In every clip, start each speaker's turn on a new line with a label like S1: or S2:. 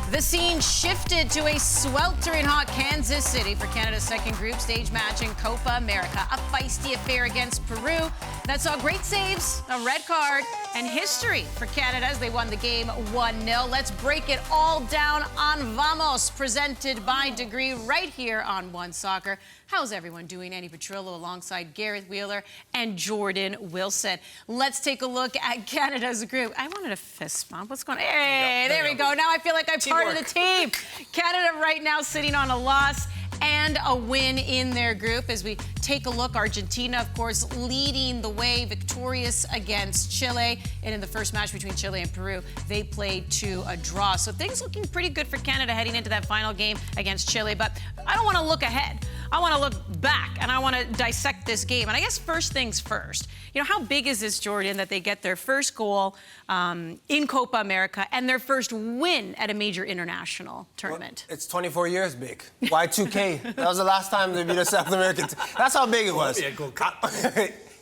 S1: The scene shifted to a sweltering hot Kansas City for Canada's second group stage match in Copa America. A feisty affair against Peru that saw great saves, a red card, and history for Canada as they won the game 1-0. Let's break it all down on Vamos, presented by Degree right here on One Soccer. How's everyone doing? Andy Petrillo alongside Gareth Wheeler and Jordan Wilson. Let's take a look at Canada's group. I wanted a fist bump. What's going on? Hey, there we go. Now I feel like I'm part of the team. Canada right now sitting on a loss and a win in their group. As we take a look, Argentina, of course, leading the way, victorious against Chile. And in the first match between Chile and Peru, they played to a draw. So things looking pretty good for Canada heading into that final game against Chile. But I don't want to look ahead. I want to look back, and I want to dissect this game. And I guess first things first. You know, how big is this, Jordan, that they get their first goal in Copa America and their first win at a major international tournament?
S2: Well, it's 24 years big. Y2K. That was the last time they beat a South American team. That's how big it was.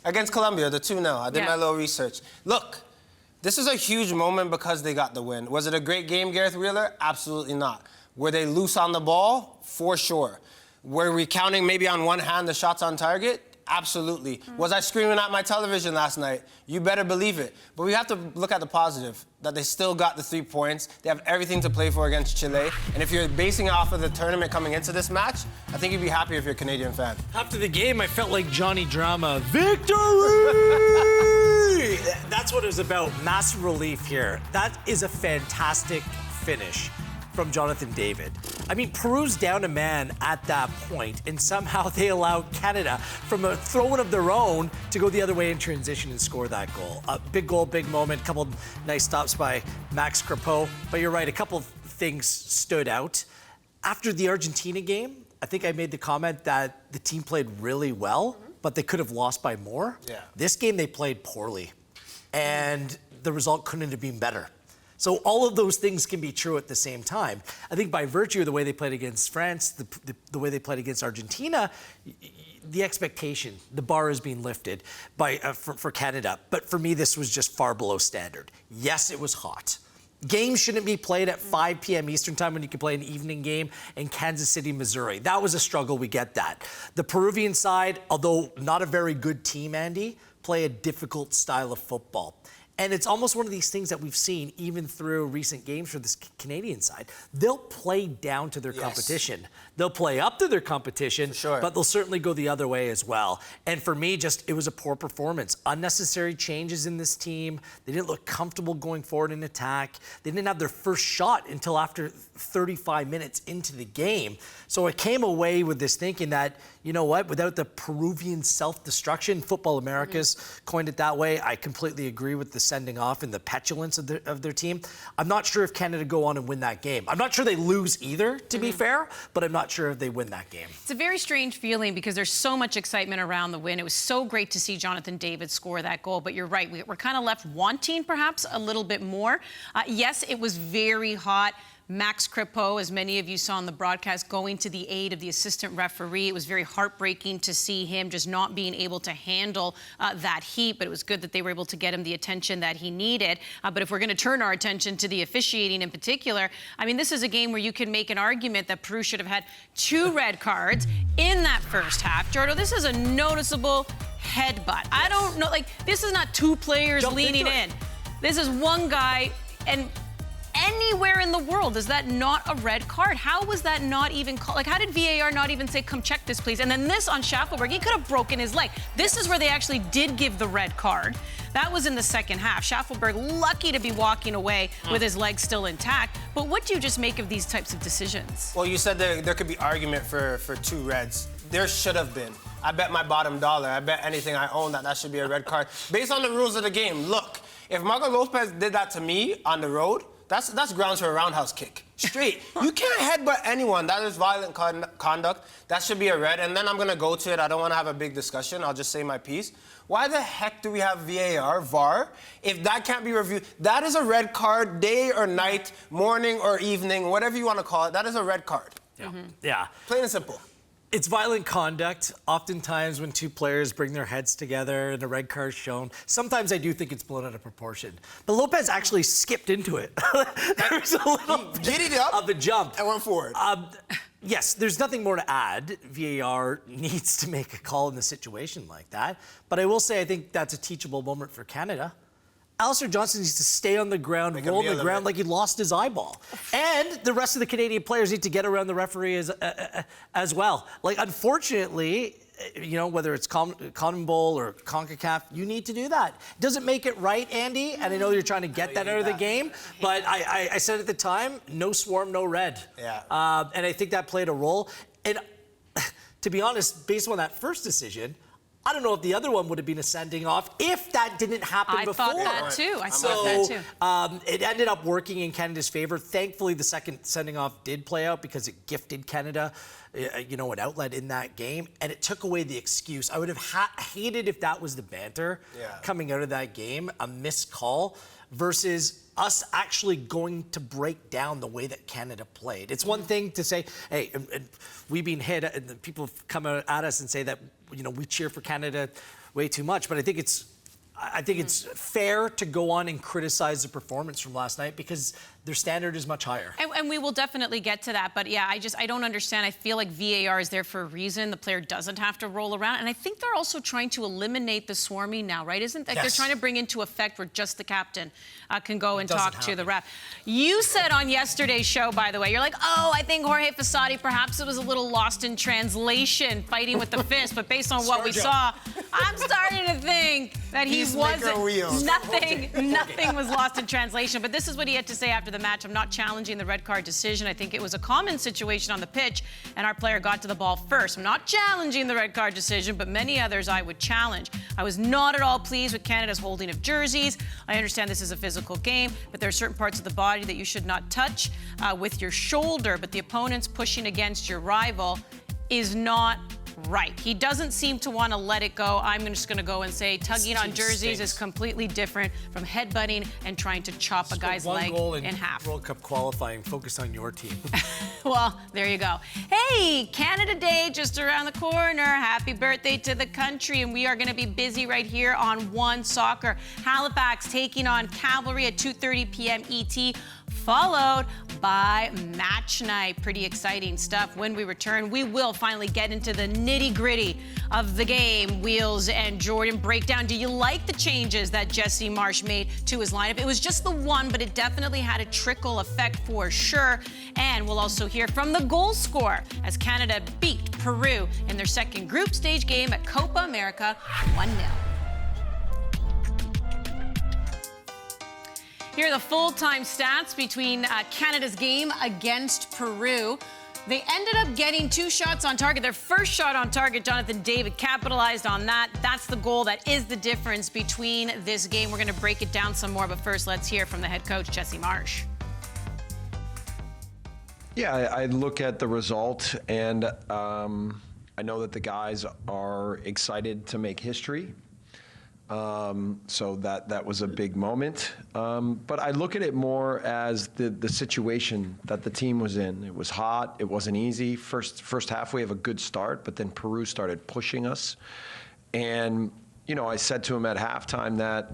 S2: Against Colombia, the 2-0. I did my little research. Look, this is a huge moment because they got the win. Was it a great game, Gareth Wheeler? Absolutely not. Were they loose on the ball? For sure. Were we counting maybe on one hand the shots on target? Absolutely. Was I screaming at my television last night? You better believe it. But we have to look at the positive, that they still got the 3 points. They have everything to play for against Chile. And if you're basing it off of the tournament coming into this match, I think you'd be happy if you're a Canadian fan.
S3: After the game, I felt like Johnny Drama. Victory! That's what it was about. Mass relief here. That is a fantastic finish from Jonathan David. I mean, Peru's down a man at that point, and somehow they allowed Canada, from a throw-in of their own, to go the other way in transition and score that goal. Big goal, big moment, couple nice stops by Max Crepeau. But you're right, a couple of things stood out. After the Argentina game, I think I made the comment that the team played really well, but they could have lost by more. Yeah. This game, they played poorly, and the result couldn't have been better. So all of those things can be true at the same time. I think by virtue of the way they played against France, the way they played against Argentina, the expectation, the bar is being lifted for Canada. But for me, this was just far below standard. Yes, it was hot. Games shouldn't be played at 5 p.m. Eastern time when you can play an evening game in Kansas City, Missouri. That was a struggle, we get that. The Peruvian side, although not a very good team, Andy, play a difficult style of football. And it's almost one of these things that we've seen even through recent games for this Canadian side. They'll play down to their competition. They'll play up to their competition, but they'll certainly go the other way as well. And for me, it was a poor performance. Unnecessary changes in this team. They didn't look comfortable going forward in attack. They didn't have their first shot until after 35 minutes into the game. So I came away with this thinking that, you know what, without the Peruvian self-destruction, Football America's coined it that way, I completely agree with the sending off and the petulance of their team. I'm not sure if Canada go on and win that game. I'm not sure they lose either, to be fair, but I'm not sure if they win that game.
S1: It's a very strange feeling because there's so much excitement around the win. It was so great to see Jonathan David score that goal, but you're right, we're kind of left wanting perhaps a little bit more. Yes, it was very hot. Max Crepeau, as many of you saw on the broadcast, going to the aid of the assistant referee. It was very heartbreaking to see him just not being able to handle that heat, but it was good that they were able to get him the attention that he needed. But if we're going to turn our attention to the officiating in particular, I mean, this is a game where you can make an argument that Peru should have had 2 red cards in that first half. Jordo, this is a noticeable headbutt. I don't know, like, this is not 2 players leaning in. This is one guy, and anywhere in the world, is that not a red card? How was that not even called? Like, how did VAR not even say, come check this, please? And then this on Schaffelberg, he could have broken his leg. This is where they actually did give the red card. That was in the second half. Schaffelberg lucky to be walking away with his leg still intact. But what do you just make of these types of decisions? Well,
S2: you said there could be argument for 2 reds. There should have been. I bet my bottom dollar, I bet anything I own that should be a red card. Based on the rules of the game, look, if Marco Lopez did that to me on the road, that's grounds for a roundhouse kick. Straight. You can't headbutt anyone. That is violent conduct. That should be a red. And then I'm going to go to it. I don't want to have a big discussion. I'll just say my piece. Why the heck do we have VAR, if that can't be reviewed? That is a red card, day or night, morning or evening, whatever you want to call it. That is a red card.
S3: Yeah.
S2: Plain and simple.
S3: It's violent conduct. Oftentimes when two players bring their heads together and a red card shown, sometimes I do think it's blown out of proportion. But Lopez actually skipped into it. There was a little
S2: Giddied up
S3: of a jump.
S2: and went forward.
S3: Yes, there's nothing more to add. VAR needs to make a call in a situation like that. But I will say I think that's a teachable moment for Canada. Alistair Johnston needs to stay on the ground, roll on the ground like he lost his eyeball. And the rest of the Canadian players need to get around the referee as well. Like, unfortunately, you know, whether it's Cotton Bowl or CONCACAF, you need to do that. Doesn't make it right, Andy, and I know you're trying to get that out of the game, but I said at the time, no swarm, no red.
S2: Yeah.
S3: And I think that played a role. And to be honest, based on that first decision, I don't know if the other one would have been a sending off if that didn't happen before.
S1: I thought that too. I thought that too.
S3: It ended up working in Canada's favor. Thankfully, the second sending off did play out because it gifted Canada, you know, an outlet in that game, and it took away the excuse. I would have hated if that was the banter coming out of that game, a missed call, versus us actually going to break down the way that Canada played. It's one thing to say, hey, and we being hit, and people come at us and say that, you know, we cheer for Canada way too much, but I think it's fair to go on and criticize the performance from last night because their standard is much higher.
S1: And we will definitely get to that. But yeah, I don't understand. I feel like VAR is there for a reason. The player doesn't have to roll around. And I think they're also trying to eliminate the swarming now, right? Isn't that they're trying to bring into effect where just the captain can go and talk to the ref. You said on yesterday's show, by the way, you're like, oh, I think Jorge Fossati, perhaps it was a little lost in translation, fighting with the fist. But based on what we saw, I'm starting to think that he wasn't. Nothing was lost in translation. But this is what he had to say after the match. I'm not challenging the red card decision. I think it was a common situation on the pitch, and our player got to the ball first. I'm not challenging the red card decision, but many others I would challenge. I was not at all pleased with Canada's holding of jerseys. I understand this is a physical game, but there are certain parts of the body that you should not touch with your shoulder, but the opponent's pushing against your rival is not right. He doesn't seem to want to let it go. I'm just going to go and say tugging on jerseys is completely different from headbutting and trying to chop a guy's leg in half.
S3: World Cup qualifying, focus on your team.
S1: Well, there you go. Hey, Canada Day just around the corner. Happy birthday to the country. And we are going to be busy right here on One Soccer. Halifax taking on Cavalry at 2:30 p.m. ET. Followed by match night. Pretty exciting stuff. When we return, we will finally get into the nitty-gritty of the game. Wheels and Jordan breakdown. Do you like the changes that Jesse Marsch made to his lineup? It was just the one, but it definitely had a trickle effect for sure. And we'll also hear from the goal scorer as Canada beat Peru in their second group stage game at Copa America 1-0. Here are the full-time stats between Canada's game against Peru. They ended up getting 2 shots on target. Their first shot on target, Jonathan David capitalized on that. That's the goal. That is the difference between this game. We're going to break it down some more, but first let's hear from the head coach, Jesse Marsch.
S4: Yeah, I look at the result, and I know that the guys are excited to make history. So that was a big moment. But I look at it more as the situation that the team was in. It was hot. It wasn't easy. First half, we have a good start, but then Peru started pushing us. And, you know, I said to him at halftime that,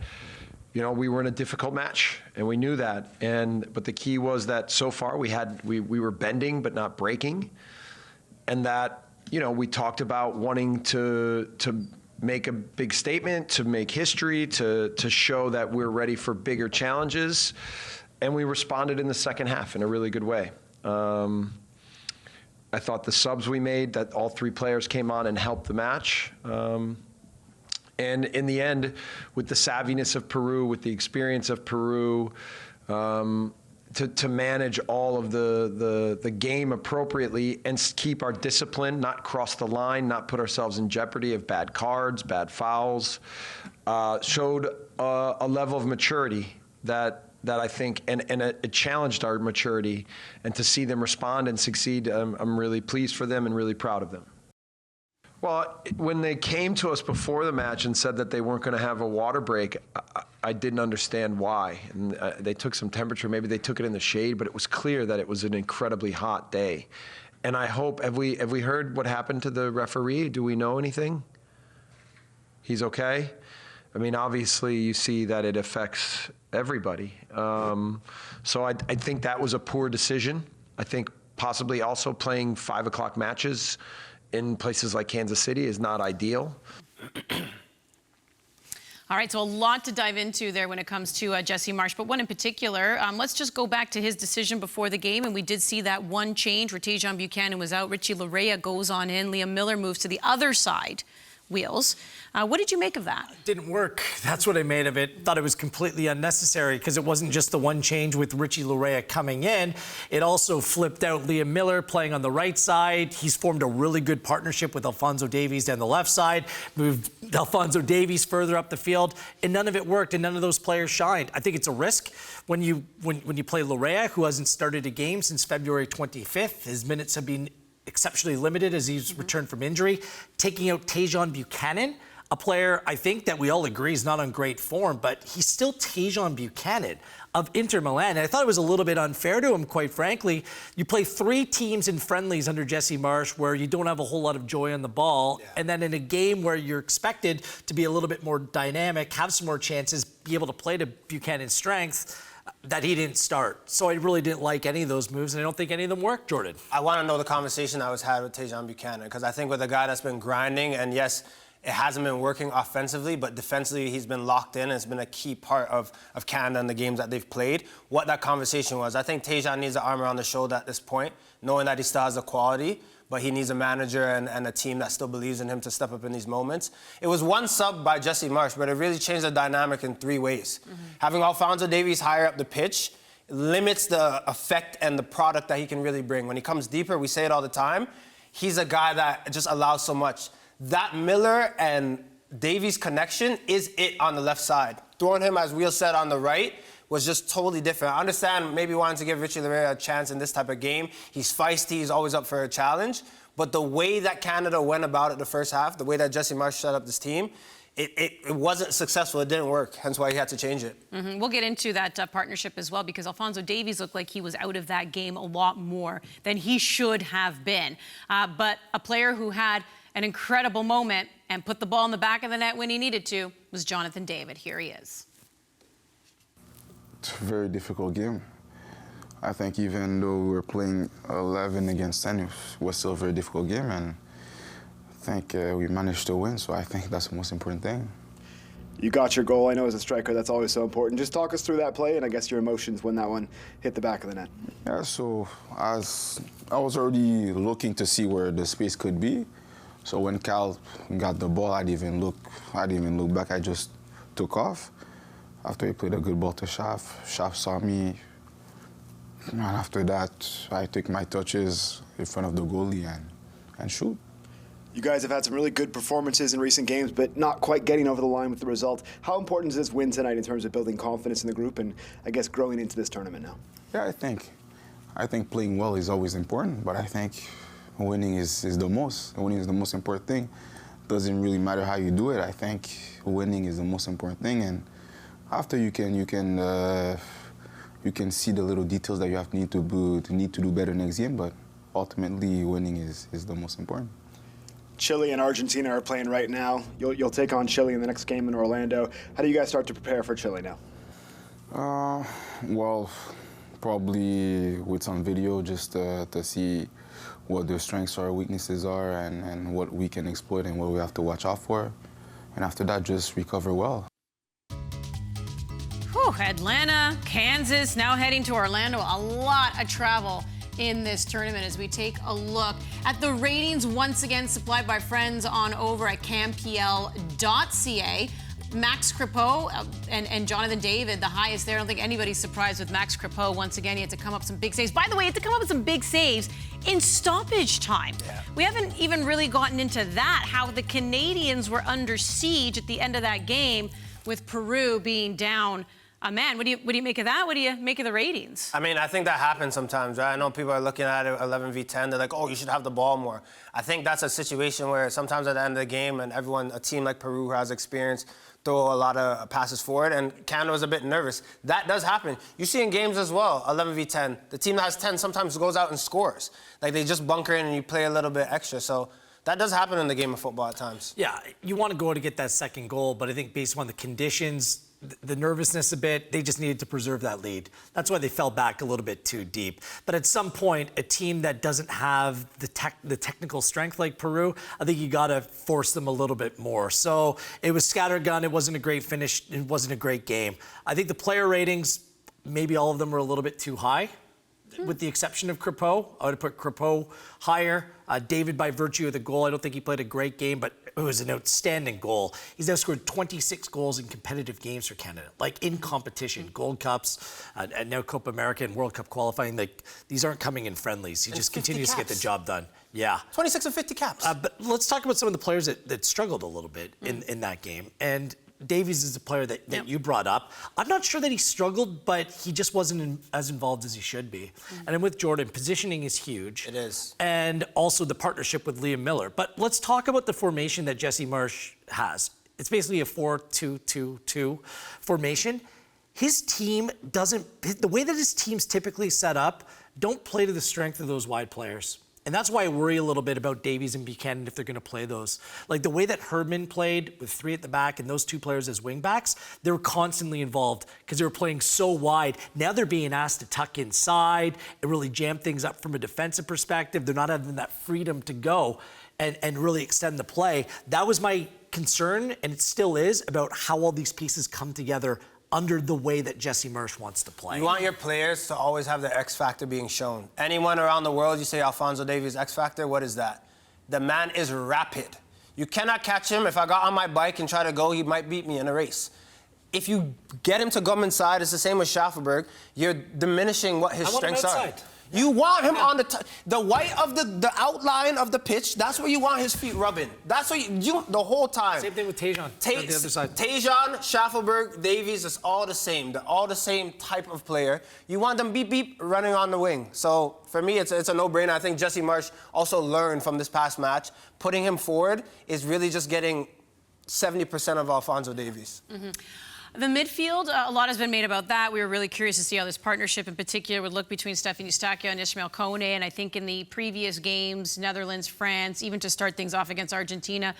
S4: you know, we were in a difficult match, and we knew that. But the key was that so far we were bending but not breaking. And that, you know, we talked about wanting to make a big statement, to make history, to show that we're ready for bigger challenges. And we responded in the second half in a really good way. I thought the subs we made, that all 3 players came on and helped the match. And in the end, with the savviness of Peru, with the experience of Peru, to manage all of the game appropriately and keep our discipline, not cross the line, not put ourselves in jeopardy of bad cards, bad fouls, showed a level of maturity that I think, and it challenged our maturity. And to see them respond and succeed, I'm really pleased for them and really proud of them. Well, when they came to us before the match and said that they weren't going to have a water break, I didn't understand why. And they took some temperature. Maybe they took it in the shade, but it was clear that it was an incredibly hot day. And I hope, have we heard what happened to the referee? Do we know anything? He's okay? I mean, obviously you see that it affects everybody. So I think that was a poor decision. I think possibly also playing 5 o'clock matches in places like Kansas City is not ideal.
S1: All right, so a lot to dive into there when it comes to Jesse Marsch, but one in particular. Let's just go back to his decision before the game, and we did see that one change where Tajon Buchanan was out. Richie Larea goes on in. Liam Miller moves to the other side wheels. What did you make of that?
S3: Didn't work. That's what I made of it. Thought it was completely unnecessary because it wasn't just the one change with Richie Larea coming in. It also flipped out Liam Miller playing on the right side. He's formed a really good partnership with Alphonso Davies down the left side, moved Alphonso Davies further up the field, and none of it worked, and none of those players shined. I think it's a risk when you play Larea, who hasn't started a game since February 25th. His minutes have been exceptionally limited as he's returned from injury. Taking out Tajon Buchanan, a player I think that we all agree is not on great form, but he's still Tajon Buchanan of Inter Milan. And I thought it was a little bit unfair to him, quite frankly. You play 3 teams in friendlies under Jesse Marsch where you don't have a whole lot of joy on the ball. Yeah. And then in a game where you're expected to be a little bit more dynamic, have some more chances, be able to play to Buchanan's strengths, that he didn't start. So I really didn't like any of those moves, and I don't think any of them worked, Jordan.
S2: I want to know the conversation that was had with Tajon Buchanan, because I think with a guy that's been grinding, and yes, it hasn't been working offensively, but defensively he's been locked in and it's been a key part of Canada in the games that they've played. What that conversation was, I think Tajon needs an arm around the shoulder at this point, knowing that he still has the quality, but he needs a manager and a team that still believes in him to step up in these moments. It was one sub by Jesse Marsch, but it really changed the dynamic in 3 ways. Having Alphonso Davies higher up the pitch limits the effect and the product that he can really bring. When he comes deeper, we say it all the time, he's a guy that just allows so much. That Miller and Davies connection is it on the left side. Throwing him, as Wheel said, on the right was just totally different. I understand maybe wanting to give Richie Larea a chance in this type of game. He's feisty, he's always up for a challenge. But the way that Canada went about it the first half, the way that Jesse Marsch set up this team, it wasn't successful. It didn't work, hence why he had to change it.
S1: We'll get into that partnership as well, because Alphonso Davies looked like he was out of that game a lot more than he should have been. But a player who had an incredible moment and put the ball in the back of the net when he needed to was Jonathan David. Here he is.
S5: It's a very difficult game. I think even though we were playing 11 against 10, it was still a very difficult game, and I think we managed to win, so I think that's the most important thing.
S6: You got your goal. I know as a striker that's always so important. Just talk us through that play and I guess your emotions when that one hit the back of the net.
S5: Yeah, so as I was already looking to see where the space could be. So when Cal got the ball, I didn't even look back. I just took off. After he played a good ball to Shaf, Shaf saw me. And after that, I took my touches in front of the goalie and shoot.
S6: You guys have had some really good performances in recent games, but not quite getting over the line with the result. How important is this win tonight in terms of building confidence in the group and, I guess, growing into this tournament now?
S5: Yeah, I think playing well is always important, but I think winning is the most. Winning is the most important thing. Doesn't really matter how you do it. I think winning is the most important thing, and after you can see the little details that you need to do better next game. But ultimately, winning is the most important.
S6: Chile and Argentina are playing right now. You'll take on Chile in the next game in Orlando. How do you guys start to prepare for Chile now?
S5: Well, probably with some video just to see what their strengths or weaknesses are and what we can exploit and what we have to watch out for. And after that, just recover well.
S1: Atlanta, Kansas, now heading to Orlando. A lot of travel in this tournament as we take a look at the ratings once again supplied by friends on over at campl.ca. Max Crepeau and Jonathan David, the highest there. I don't think anybody's surprised with Max Crepeau. Once again, he had to come up with some big saves. By the way, he had to come up with some big saves in stoppage time. Yeah. We haven't even really gotten into that, how the Canadians were under siege at the end of that game with Peru being down. Man, what do you make of that? What do you make of the ratings?
S2: I mean, I think that happens sometimes, right? I know people are looking at it 11 v 10. They're like, oh, you should have the ball more. I think that's a situation where sometimes at the end of the game and a team like Peru who has experience, throw a lot of passes forward, and Canada was a bit nervous. That does happen. You see in games as well, 11v10. The team that has 10 sometimes goes out and scores. Like, they just bunker in and you play a little bit extra. So that does happen in the game of football at times.
S3: Yeah, you want to go to get that second goal, but I think based on the conditions, the nervousness a bit, they just needed to preserve that lead. That's why they fell back a little bit too deep. But at some point, a team that doesn't have the technical strength like Peru, I think you got to force them a little bit more. So it was scattergun. It wasn't a great finish. It wasn't a great game. I think the player ratings, maybe all of them were a little bit too high. With the exception of Crépeau. I would have put Crépeau higher. David, by virtue of the goal, I don't think he played a great game, but it was an outstanding goal. He's now scored 26 goals in competitive games for Canada, like in competition, Gold Cups, and now Copa America and World Cup qualifying. Like, these aren't coming in friendlies. He just continues to get the job done. Yeah.
S2: 26 and 50 caps.
S3: But let's talk about some of the players that struggled a little bit in that game. And Davies is a player that you brought up. I'm not sure that he struggled, but he just wasn't as involved as he should be. And I'm with Jordan. Positioning is huge.
S2: It is.
S3: And also the partnership with Liam Miller. But let's talk about the formation that Jesse Marsch has. It's basically a 4-2-2-2 formation. His team the way that his team's typically set up, don't play to the strength of those wide players. And that's why I worry a little bit about Davies and Buchanan if they're going to play those. Like the way that Herdman played with 3 at the back and those 2 players as wingbacks, they were constantly involved because they were playing so wide. Now they're being asked to tuck inside and really jam things up from a defensive perspective. They're not having that freedom to go and really extend the play. That was my concern, and it still is, about how all these pieces come together under the way that Jesse Marsch wants to play.
S2: You want your players to always have their X factor being shown. Anyone around the world, you say Alphonso Davies X factor, what is that? The man is rapid. You cannot catch him. If I got on my bike and try to go, he might beat me in a race. If you get him to come inside, it's the same with Schaffelberg, you're diminishing what his strengths are. You want him on the white of the outline of the pitch. That's where you want his feet rubbing. That's what you the whole time.
S3: Same thing with Tejan. The other side.
S2: Tejan, Schaffelberg, Davies, it's all the same. They're all the same type of player. You want them beep beep running on the wing. So for me, it's a no-brainer. I think Jesse Marsch also learned from this past match. Putting him forward is really just getting 70% of Alphonso Davies.
S1: The midfield, a lot has been made about that. We were really curious to see how this partnership in particular would look between Stephen Eustáquio and Ismail Kone. And I think in the previous games, Netherlands, France, even to start things off against Argentina,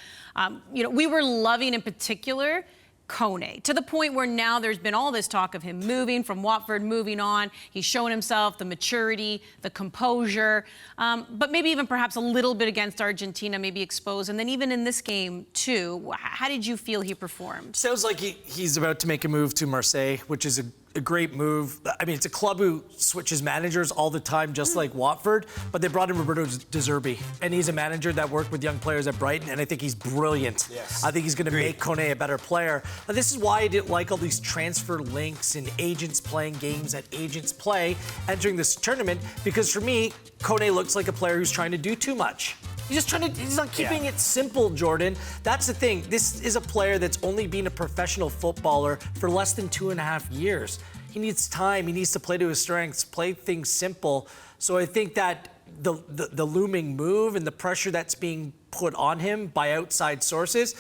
S1: we were loving in particular Kone, to the point where now there's been all this talk of him moving from Watford, moving on. He's shown himself the maturity, the composure, but maybe even perhaps a little bit against Argentina, maybe exposed. And then even in this game, too, how did you feel he performed?
S3: Sounds like he's about to make a move to Marseille, which is a great move. I mean, it's a club who switches managers all the time, just like Watford, but they brought in Roberto De Zerbi, and he's a manager that worked with young players at Brighton, and I think he's brilliant. Yes. I think he's going to make Kone a better player. But this is why I didn't like all these transfer links and agents playing games that agents play entering this tournament, because for me, Kone looks like a player who's trying to do too much. He's not keeping it simple, Jordan. That's the thing. This is a player that's only been a professional footballer for less than 2.5 years. He needs time. He needs to play to his strengths, play things simple. So I think that the looming move and the pressure that's being put on him by outside sources,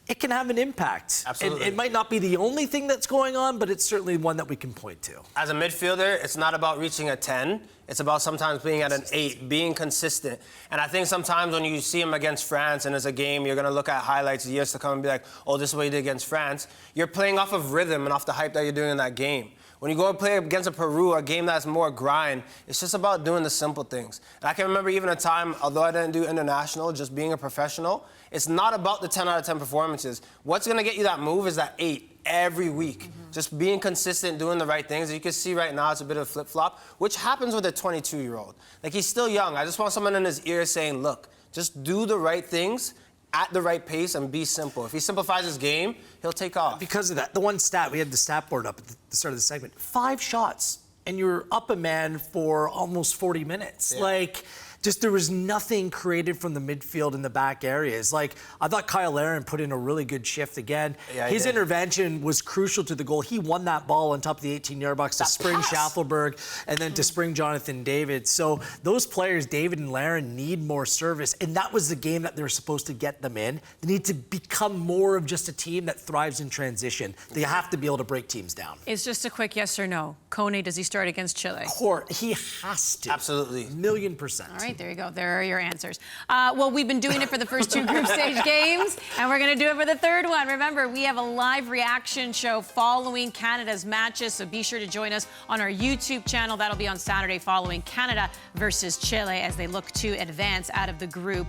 S3: it can have an impact.
S2: Absolutely.
S3: It might not be the only thing that's going on, but it's certainly one that we can point to.
S2: As a midfielder, it's not about reaching a 10. It's about sometimes being at an 8, being consistent. And I think sometimes when you see him against France and it's a game, you're going to look at highlights years to come and be like, oh, this is what he did against France. You're playing off of rhythm and off the hype that you're doing in that game. When you go and play against a Peru, a game that's more grind, it's just about doing the simple things. And I can remember even a time, although I didn't do international, just being a professional, it's not about the 10 out of 10 performances. What's going to get you that move is that 8 every week. Just being consistent, doing the right things. You can see right now it's a bit of a flip-flop, which happens with a 22-year-old. Like, he's still young. I just want someone in his ear saying, look, just do the right things at the right pace and be simple. If he simplifies his game, he'll take off.
S3: Because of that, the one stat, we had the stat board up at the start of the segment, 5 shots, and you're up a man for almost 40 minutes.
S2: Yeah.
S3: Like, just there was nothing created from the midfield in the back areas. Like, I thought Kyle Larin put in a really good shift again.
S2: Yeah,
S3: his intervention was crucial to the goal. He won that ball on top of the 18-yard box to spring Schaffelberg and then to spring Jonathan David. So those players, David and Larin, need more service, and that was the game that they were supposed to get them in. They need to become more of just a team that thrives in transition. They have to be able to break teams down.
S1: It's just a quick yes or no. Kone, does he start against Chile?
S3: He has to.
S2: Absolutely.
S3: 1,000,000%.
S1: All right, there you go. There are your answers. Well, we've been doing it for the first 2 group stage games, and we're going to do it for the 3rd one. Remember, we have a live reaction show following Canada's matches, so be sure to join us on our YouTube channel. That'll be on Saturday following Canada versus Chile as they look to advance out of the group.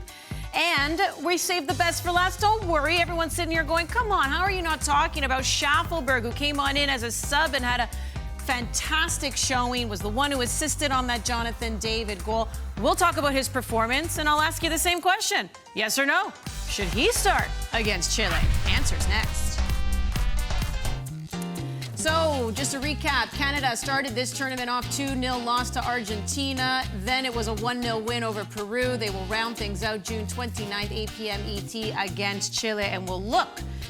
S1: And we saved the best for last. Don't worry. Everyone's sitting here going, come on, how are you not talking about Schaffelberg, who came on in as a sub and had a fantastic showing, was the one who assisted on that Jonathan David goal. We'll talk about his performance, and I'll ask you the same question. Yes or no? Should he start against Chile? Answers next. So, just to recap, Canada started this tournament off 2-0 loss to Argentina. Then it was a 1-0 win over Peru. They will round things out June 29th, 8 p.m. ET against Chile, and will look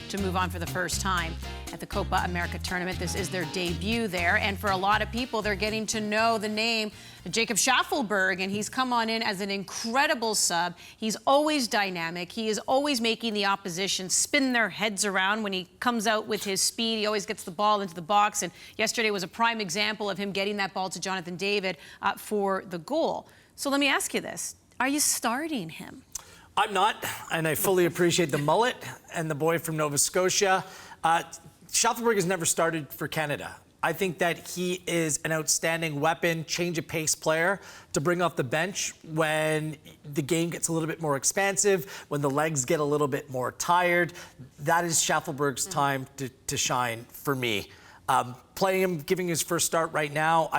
S1: to move on for the first time at the Copa America tournament. This is their debut there, and for a lot of people, they're getting to know the name Jacob Schaffelberg, and he's come on in as an incredible sub. He's always dynamic. He is always making the opposition spin their heads around when he comes out with his speed. He always gets the ball into the box, and yesterday was a prime example of him getting that ball to Jonathan David for the goal. So let me ask you this. Are you starting him?
S3: I'm not, and I fully appreciate the mullet and the boy from Nova Scotia. Schaffelberg has never started for Canada. I think that he is an outstanding weapon, change of pace player to bring off the bench when the game gets a little bit more expansive, when the legs get a little bit more tired. That is Schaffelberg's time to shine for me. Playing him, giving his first start right now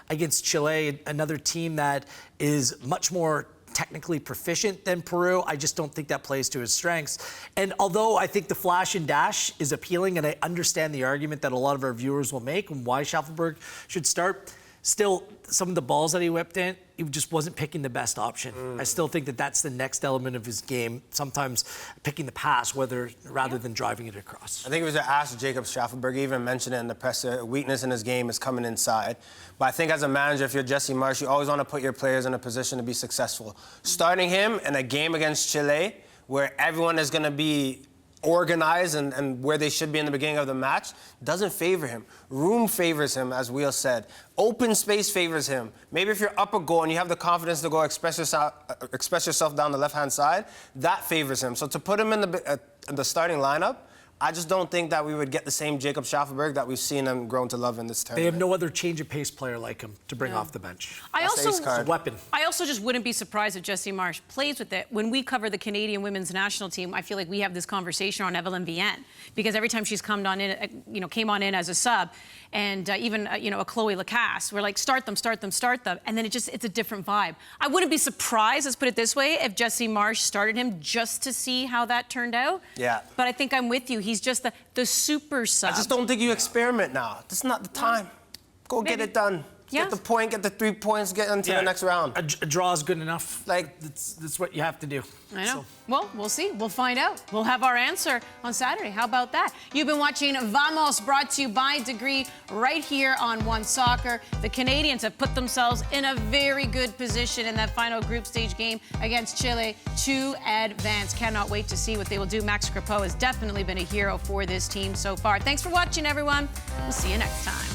S3: against Chile, another team that is much more technically proficient than Peru. I just don't think that plays to his strengths. And although I think the flash and dash is appealing, and I understand the argument that a lot of our viewers will make and why Schaffelberg should start, still, some of the balls that he whipped in, he just wasn't picking the best option. I still think that that's the next element of his game, sometimes picking the pass rather than driving it across.
S2: I think it was asked Jacob Schaffelberg, he even mentioned it in the press, a weakness in his game is coming inside. But I think as a manager, if you're Jesse Marsch, you always want to put your players in a position to be successful. Starting him in a game against Chile, where everyone is going to be organized and where they should be in the beginning of the match, doesn't favor him. Room favors him, as Will said. Open space favors him. Maybe if you're up a goal and you have the confidence to go express yourself down the left-hand side, that favors him. So to put him in the starting lineup, I just don't think that we would get the same Jacob Schaffelberg that we've seen and grown to love in this tournament.
S3: They have no other change of pace player like him to bring off the bench.
S2: It's a
S3: weapon.
S1: I also just wouldn't be surprised if Jesse Marsch plays with it. When we cover the Canadian women's national team, I feel like we have this conversation on Evelyn Vienne, because every time she's came on in as a sub, and even a Chloe Lacasse, we're like, start them, and then it's a different vibe. I wouldn't be surprised, let's put it this way, if Jesse Marsch started him just to see how that turned out.
S2: Yeah.
S1: But I think I'm with you. He's just the super sub.
S2: I just don't think you experiment now. This is not the time. Go get it done.
S1: Yeah.
S2: Get the point, get the 3 points, get into the next round.
S3: A draw is good enough.
S2: Like,
S3: that's what you have to do.
S1: I know. So. Well, we'll see. We'll find out. We'll have our answer on Saturday. How about that? You've been watching Vamos, brought to you by Degree, right here on One Soccer. The Canadians have put themselves in a very good position in that final group stage game against Chile to advance. Cannot wait to see what they will do. Max Crepeau has definitely been a hero for this team so far. Thanks for watching, everyone. We'll see you next time.